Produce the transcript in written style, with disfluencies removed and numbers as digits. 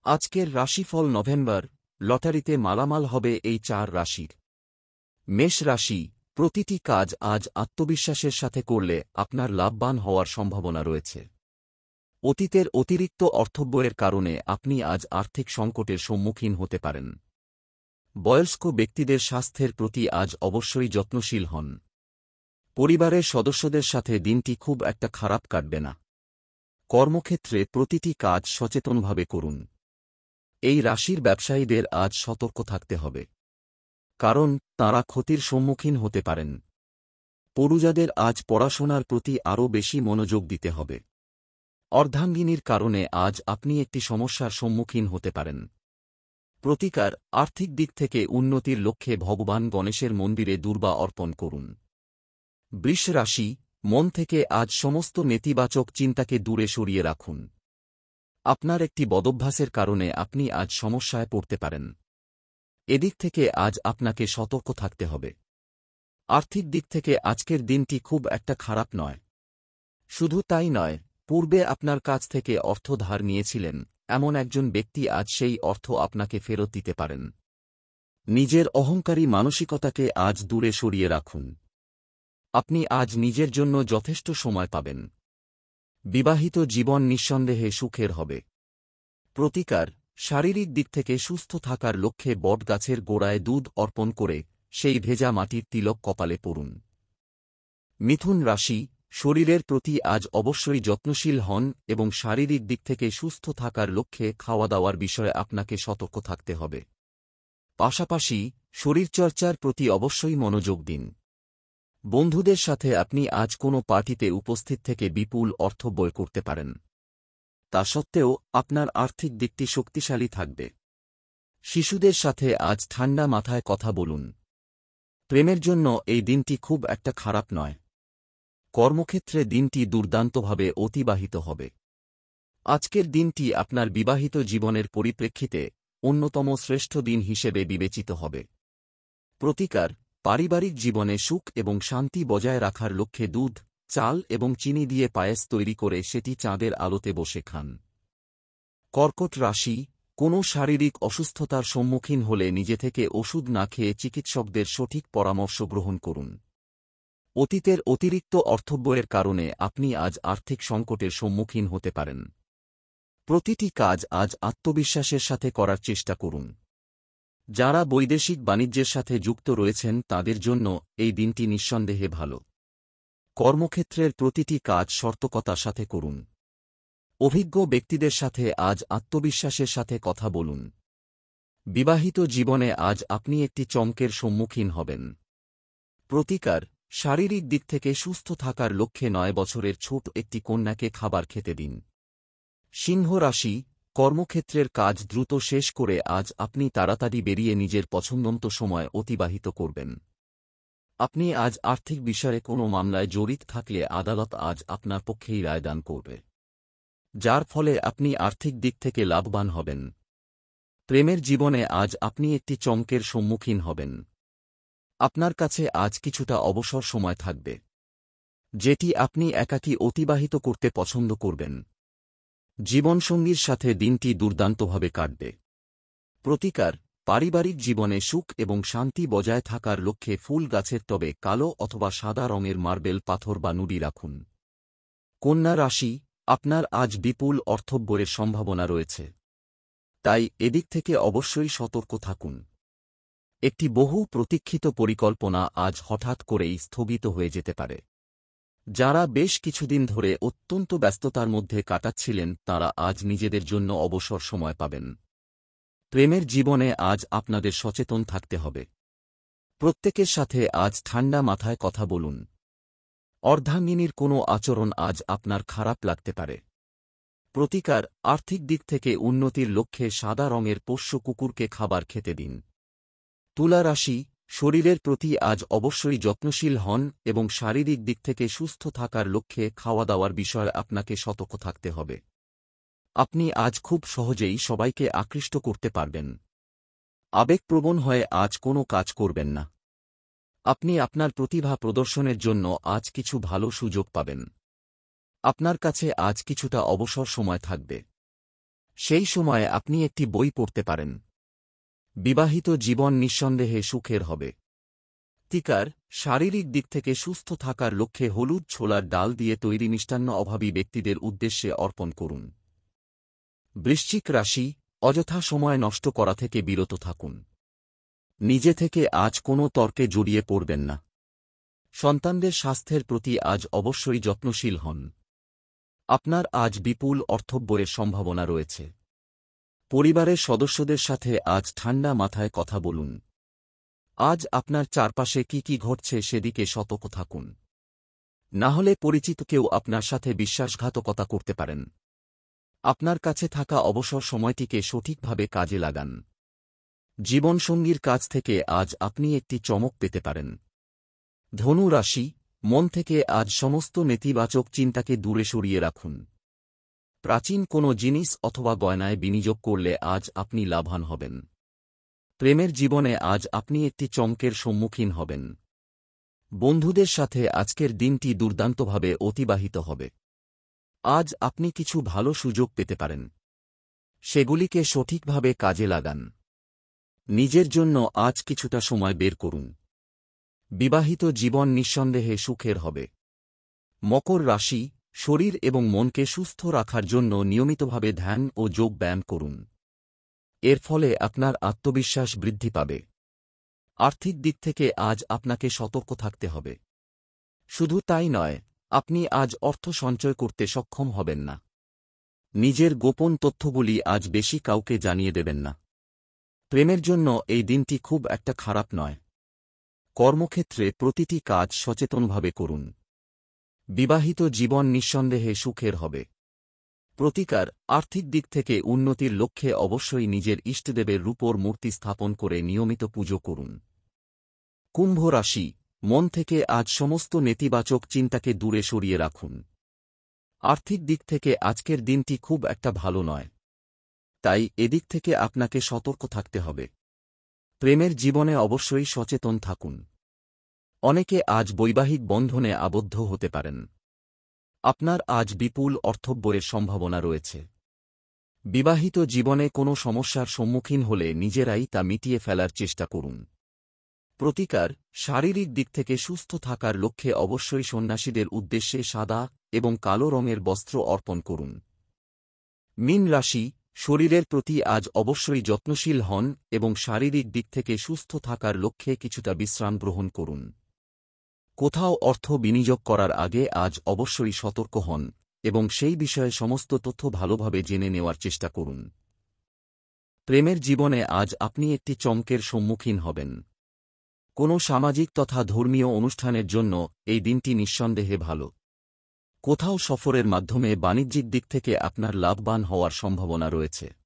আজকের রাশিফল নভেম্বর। লটারিতে মালামাল হবে এই 4 রাশির। মেষ রাশি, প্রতিটি কাজ আজ আত্মবিশ্বাসের সাথে করলে আপনার লাভবান হওয়ার সম্ভাবনা রয়েছে। অতীতের অতিরিক্ত অর্থব্যয়ের কারণে আপনি আজ আর্থিক সংকটের সম্মুখীন হতে পারেন। বয়স্ক ব্যক্তিদের স্বাস্থ্যের প্রতি আজ অবশ্যই যত্নশীল হন। পরিবারের সদস্যদের সাথে দিনটি খুব একটা খারাপ কাটবে না। কর্মক্ষেত্রে প্রতিটি কাজ সচেতনভাবে করুন। এই রাশির ব্যবসায়ীদের আজ সতর্ক থাকতে হবে, কারণ তাঁরা ক্ষতির সম্মুখীন হতে পারেন। পড়ুয়াদের আজ পড়াশোনার প্রতি আরও বেশি মনোযোগ দিতে হবে। অর্ধাঙ্গিনীর কারণে আজ আপনি একটি সমস্যার সম্মুখীন হতে পারেন। প্রতিকার, আর্থিক দিক থেকে উন্নতির লক্ষ্যে ভগবান গণেশের মন্দিরে দুর্বা অর্পণ করুন। বৃষ রাশি, মন থেকে আজ সমস্ত নেতিবাচক চিন্তাকে দূরে সরিয়ে রাখুন। আপনার একটি বদভ্যাসের কারণে আপনি আজ সমস্যায় পড়তে পারেন। এদিক থেকে আজ আপনাকে সতর্ক থাকতে হবে। আর্থিক দিক থেকে আজকের দিনটি খুব একটা খারাপ নয়। শুধু তাই নয়, পূর্বে আপনার কাছ থেকে অর্থ ধার নিয়েছিলেন এমন একজন ব্যক্তি আজ সেই অর্থ আপনাকে ফেরত দিতে পারেন। নিজের অহংকারী মানসিকতাকে আজ দূরে সরিয়ে রাখুন। আপনি আজ নিজের জন্য যথেষ্ট সময় পাবেন। বিবাহিত জীবন নিঃসন্দেহে সুখের হবে। প্রতিকার, শারীরিক দিক থেকে সুস্থ থাকার লক্ষ্যে বটগাছের গোড়ায় দুধ অর্পণ করে সেই ভেজা মাটির তিলক কপালে পড়ুন। মিথুন রাশি, শরীরের প্রতি আজ অবশ্যই যত্নশীল হন এবং শারীরিক দিক থেকে সুস্থ থাকার লক্ষ্যে খাওয়া দাওয়ার বিষয়ে আপনাকে সতর্ক থাকতে হবে। পাশাপাশি শরীরচর্চার প্রতি অবশ্যই মনোযোগ দিন। বন্ধুদের সাথে আপনি আজ কোনো পার্টিতে উপস্থিত থেকে বিপুল অর্থ ব্যয় করতে পারেন। তা সত্ত্বেও আপনার আর্থিক দিকটি শক্তিশালী থাকবে। শিশুদের সাথে আজ ঠান্ডা মাথায় কথা বলুন। প্রেমের জন্য এই দিনটি খুব একটা খারাপ নয়। কর্মক্ষেত্রে দিনটি দুর্দান্তভাবে অতিবাহিত হবে। আজকের দিনটি আপনার বিবাহিত জীবনের পরিপ্রেক্ষিতে অন্যতম শ্রেষ্ঠ দিন হিসেবে বিবেচিত হবে। প্রতিকার, পারিবারিক জীবনে সুখ এবং শান্তি বজায় রাখার লক্ষ্যে দুধ, চাল এবং চিনি দিয়ে পায়েস তৈরি করে সেটি চাঁদের আলোতে বসে খান। কর্কট রাশি, কোনো শারীরিক অসুস্থতার সম্মুখীন হলে নিজে থেকে ওষুধ না খেয়ে চিকিৎসকদের সঠিক পরামর্শ গ্রহণ করুন। অতীতের অতিরিক্ত অর্থব্যয়ের কারণে আপনি আজ আর্থিক সংকটের সম্মুখীন হতে পারেন। প্রতিটি কাজ আজ আত্মবিশ্বাসের সাথে করার চেষ্টা করুন। যারা বৈদেশিক বাণিজ্যের সাথে যুক্ত রয়েছেন তাদের জন্য এই দিনটি নিঃসন্দেহে ভালো। কর্মক্ষেত্রের প্রতিটি কাজ সতর্কতার সাথে করুন। অভিজ্ঞ ব্যক্তিদের সাথে আজ আত্মবিশ্বাসের সাথে কথা বলুন। বিবাহিত জীবনে আজ আপনি একটি চমকের সম্মুখীন হবেন। প্রতিকার, শারীরিক দিক থেকে সুস্থ থাকার লক্ষ্যে 9 বছরের ছোট একটি কন্যাকে খাবার খেতে দিন। সিংহ রাশি, কর্মক্ষেত্রের কাজ দ্রুত শেষ করে আজ আপনি তাড়াতাড়ি বেরিয়ে নিজের পছন্দমতো সময় অতিবাহিত করবেন। আপনি আজ আর্থিক বিষয়ে কোনো মামলায় জড়িত থাকলে আদালত আজ আপনার পক্ষেই রায়দান করবে, যার ফলে আপনি আর্থিক দিক থেকে লাভবান হবেন। প্রেমের জীবনে আজ আপনি একটি চমকের সম্মুখীন হবেন। আপনার কাছে আজ কিছুটা অবসর সময় থাকবে, যেটি আপনি একাকী অতিবাহিত করতে পছন্দ করবেন। জীবনসঙ্গীর সাথে দিনটি দুর্দান্তভাবে কাটবে। প্রতিকার, পারিবারিক জীবনে সুখ এবং শান্তি বজায় থাকার লক্ষ্যে ফুল গাছের টবে কালো অথবা সাদা রঙের মার্বেল পাথর বা নুড়ি রাখুন। কন্যা রাশি, আপনার আজ বিপুল অর্থব্যয়ের সম্ভাবনা রয়েছে, তাই এদিক থেকে অবশ্যই সতর্ক থাকুন। একটি বহু প্রতীক্ষিত পরিকল্পনা আজ হঠাৎ করেই স্থগিত হয়ে যেতে পারে। যারা বেশ কিছুদিন ধরে অত্যন্ত ব্যস্ততার মধ্যে কাটাচ্ছিলেন তারা আজ নিজেদের জন্য অবসর সময় পাবেন। প্রেমের জীবনে আজ আপনাদের সচেতন থাকতে হবে। প্রত্যেকের সাথে আজ ঠান্ডা মাথায় কথা বলুন। অর্ধাঙ্গিনীর কোনো আচরণ আজ আপনার খারাপ লাগতে পারে। প্রতিকার, আর্থিক দিক থেকে উন্নতির লক্ষ্যে সাদা রঙের পোষ্য কুকুরকে খাবার খেতে দিন। তুলা রাশি, শরীরের প্রতি আজ অবশ্যই যত্নশীল হন এবং শারীরিক দিক থেকে সুস্থ থাকার লক্ষ্যে খাওয়া দাওয়ার বিষয়ে আপনাকে সতর্ক থাকতে হবে। আপনি আজ খুব সহজেই সবাইকে আকৃষ্ট করতে পারবেন। আবেগপ্রবণ হয়ে আজ কোনো কাজ করবেন না। আপনি আপনার প্রতিভা প্রদর্শনের জন্য আজ কিছু ভালো সুযোগ পাবেন। আপনার কাছে আজ কিছুটা অবসর সময় থাকবে। সেই সময়ে আপনি একটি বই পড়তে পারেন। বিবাহিত জীবন নিঃসন্দেহে সুখের হবে। প্রতিকার, শারীরিক দিক থেকে সুস্থ থাকার লক্ষ্যে হলুদ ছোলার ডাল দিয়ে তৈরি মিষ্টান্ন অভাবী ব্যক্তিদের উদ্দেশ্যে অর্পণ করুন। বৃশ্চিক রাশি, অযথা সময় নষ্ট করা থেকে বিরত থাকুন। নিজে থেকে আজ কোনো তর্কে জড়িয়ে পড়বেন না। সন্তানদের স্বাস্থ্যের প্রতি আজ অবশ্যই যত্নশীল হন। আপনার আজ বিপুল অর্থব্যয়ের সম্ভাবনা রয়েছে। পরিবারের সদস্যদের সাথে আজ ঠান্ডা মাথায় কথা বলুন। আজ আপনার চারপাশে কি কি ঘটছে সেদিকে সতর্ক থাকুন। না হলে পরিচিত কেউ আপনার সাথে বিশ্বাসঘাতকতা করতে পারেন। আপনার কাছে থাকা অবসর সময়টিকে সঠিকভাবে কাজে লাগান। জীবনসঙ্গীর কাছ থেকে আজ আপনি একটি চমক পেতে পারেন। ধনু রাশি, মন থেকে আজ সমস্ত নেতিবাচক চিন্তাকে দূরে সরিয়ে রাখুন। প্রাচীন কোনো জিনিস অথবা গয়নায় বিনিয়োগ করলে আজ আপনি লাভবান হবেন। প্রেমের জীবনে আজ আপনি একটি চমকের সম্মুখীন হবেন। বন্ধুদের সাথে আজকের দিনটি দুর্দান্তভাবে অতিবাহিত হবে। আজ আপনি কিছু ভালো সুযোগ পেতে পারেন। সেগুলিকে সঠিকভাবে কাজে লাগান। নিজের জন্য আজ কিছুটা সময় বের করুন। বিবাহিত জীবন নিঃসন্দেহে সুখের হবে। মকর রাশি, শরীর এবং মনকে সুস্থ রাখার জন্য নিয়মিতভাবে ধ্যান ও যোগ ব্যায়াম করুন। এর ফলে আপনার আত্মবিশ্বাস বৃদ্ধি পাবে। আর্থিক দিক থেকে আজ আপনাকে সতর্ক থাকতে হবে। শুধু তাই নয়, আপনি আজ অর্থ সঞ্চয় করতে সক্ষম হবেন না। নিজের গোপন তথ্যগুলি আজ বেশি কাউকে জানিয়ে দেবেন না। প্রেমের জন্য এই দিনটি খুব একটা খারাপ নয়। কর্মক্ষেত্রে প্রতিটি কাজ সচেতনভাবে করুন। বিবাহিত জীবন নিঃসন্দেহে সুখের হবে। প্রতিকার, আর্থিক দিক থেকে উন্নতির লক্ষ্যে অবশ্যই নিজের ইষ্টদেবের রূপোর মূর্তি স্থাপন করে নিয়মিত পুজো করুন। কুম্ভ রাশি, মন থেকে আজ সমস্ত নেতিবাচক চিন্তাকে দূরে সরিয়ে রাখুন। আর্থিক দিক থেকে আজকের দিনটি খুব একটা ভালো নয়। তাই এদিক থেকে আপনাকে সতর্ক থাকতে হবে। প্রেমের জীবনে অবশ্যই সচেতন থাকুন। অনেকে আজ বৈবাহিক বন্ধনে আবদ্ধ হতে পারেন। আপনার আজ বিপুল অর্থব্যয়ের সম্ভাবনা রয়েছে। বিবাহিত জীবনে কোনো সমস্যার সম্মুখীন হলে নিজেরাই তা মিটিয়ে ফেলার চেষ্টা করুন। প্রতিকার, শারীরিক দিক থেকে সুস্থ থাকার লক্ষ্যে অবশ্যই সন্ন্যাসীদের উদ্দেশ্যে সাদা এবং কালো রঙের বস্ত্র অর্পণ করুন। মীন রাশি, শরীরের প্রতি আজ অবশ্যই যত্নশীল হন এবং শারীরিক দিক থেকে সুস্থ থাকার লক্ষ্যে কিছুটা বিশ্রাম গ্রহণ করুন। কোথাও অর্থ বিনিয়োগ করার আগে আজ অবশ্যই সতর্ক হন এবং সেই বিষয়ে সমস্ত তথ্য ভালোভাবে জেনে নেওয়ার চেষ্টা করুন। প্রেমের জীবনে আজ আপনি একটি চমকের সম্মুখীন হবেন। কোনো সামাজিক তথা ধর্মীয় অনুষ্ঠানের জন্য এই দিনটি নিঃসন্দেহে ভালো। কোথাও সফরের মাধ্যমে বাণিজ্যিক দিক থেকে আপনার লাভবান হওয়ার সম্ভাবনা রয়েছে।